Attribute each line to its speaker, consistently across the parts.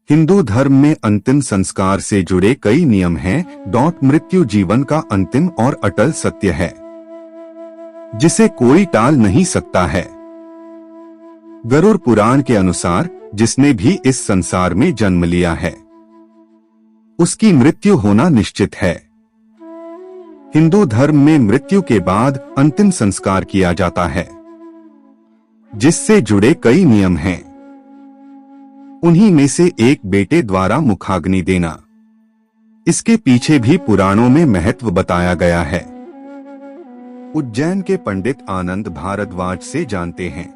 Speaker 1: हिंदू धर्म में अंतिम संस्कार से जुड़े कई नियम हैं। मृत्यु जीवन का अंतिम और अटल सत्य है जिसे कोई टाल नहीं सकता है। गरुड़ पुराण के अनुसार जिसने भी इस संसार में जन्म लिया है उसकी मृत्यु होना निश्चित है। हिंदू धर्म में मृत्यु के बाद अंतिम संस्कार किया जाता है जिससे जुड़े कई नियम हैं। उन्हीं में से एक बेटे द्वारा मुखाग्नि देना। इसके पीछे भी पुराणों में महत्व बताया गया है। उज्जैन के पंडित आनंद भारद्वाज से जानते हैं,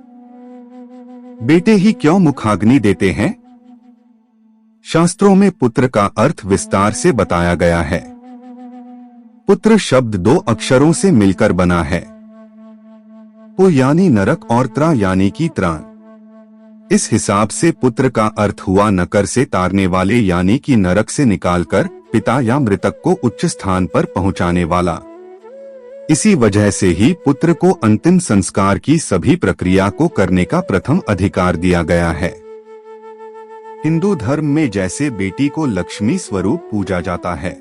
Speaker 1: बेटे ही क्यों मुखाग्नि देते हैं? शास्त्रों में पुत्र का अर्थ विस्तार से बताया गया है। पुत्र शब्द दो अक्षरों से मिलकर बना है। पु यानी नरक और त्रा यानी की त्राण। इस हिसाब से पुत्र का अर्थ हुआ नकर से तारने वाले यानी कि नरक से निकालकर पिता या मृतक को उच्च स्थान पर पहुंचाने वाला। इसी वजह से ही पुत्र को अंतिम संस्कार की सभी प्रक्रिया को करने का प्रथम अधिकार दिया गया है। हिंदू धर्म में जैसे बेटी को लक्ष्मी स्वरूप पूजा जाता है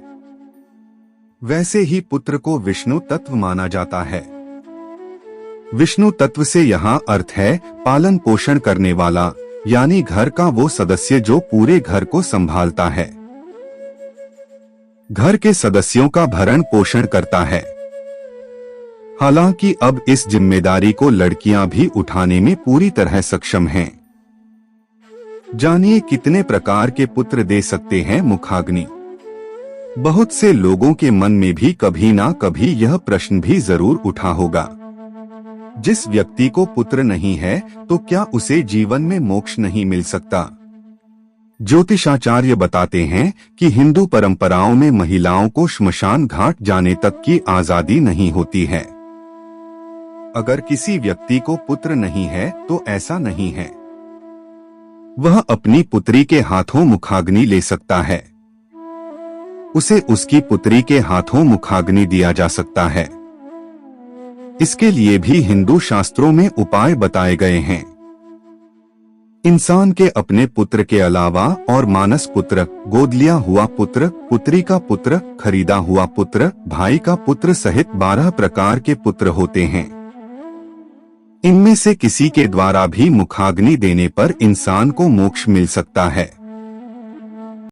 Speaker 1: वैसे ही पुत्र को विष्णु तत्व माना जाता है। विष्णु तत्व से यहाँ अर्थ है पालन पोषण करने वाला, यानी घर का वो सदस्य जो पूरे घर को संभालता है, घर के सदस्यों का भरण पोषण करता है। हालांकि अब इस जिम्मेदारी को लड़कियां भी उठाने में पूरी तरह सक्षम हैं। जानिए कितने प्रकार के पुत्र दे सकते हैं मुखाग्नि। बहुत से लोगों के मन में भी कभी ना कभी यह प्रश्न भी जरूर उठा होगा, जिस व्यक्ति को पुत्र नहीं है तो क्या उसे जीवन में मोक्ष नहीं मिल सकता? ज्योतिषाचार्य बताते हैं कि हिंदू परंपराओं में महिलाओं को श्मशान घाट जाने तक की आजादी नहीं होती है। अगर किसी व्यक्ति को पुत्र नहीं है तो ऐसा नहीं है, वह अपनी पुत्री के हाथों मुखाग्नि ले सकता है। उसे उसकी पुत्री के हाथों मुखाग्नि दिया जा सकता है। इसके लिए भी हिंदू शास्त्रों में उपाय बताए गए हैं। इंसान के अपने पुत्र के अलावा और मानस पुत्र, गोद लिया हुआ पुत्र, पुत्री का पुत्र, खरीदा हुआ पुत्र, भाई का पुत्र सहित 12 प्रकार के पुत्र होते हैं। इनमें से किसी के द्वारा भी मुखाग्नि देने पर इंसान को मोक्ष मिल सकता है।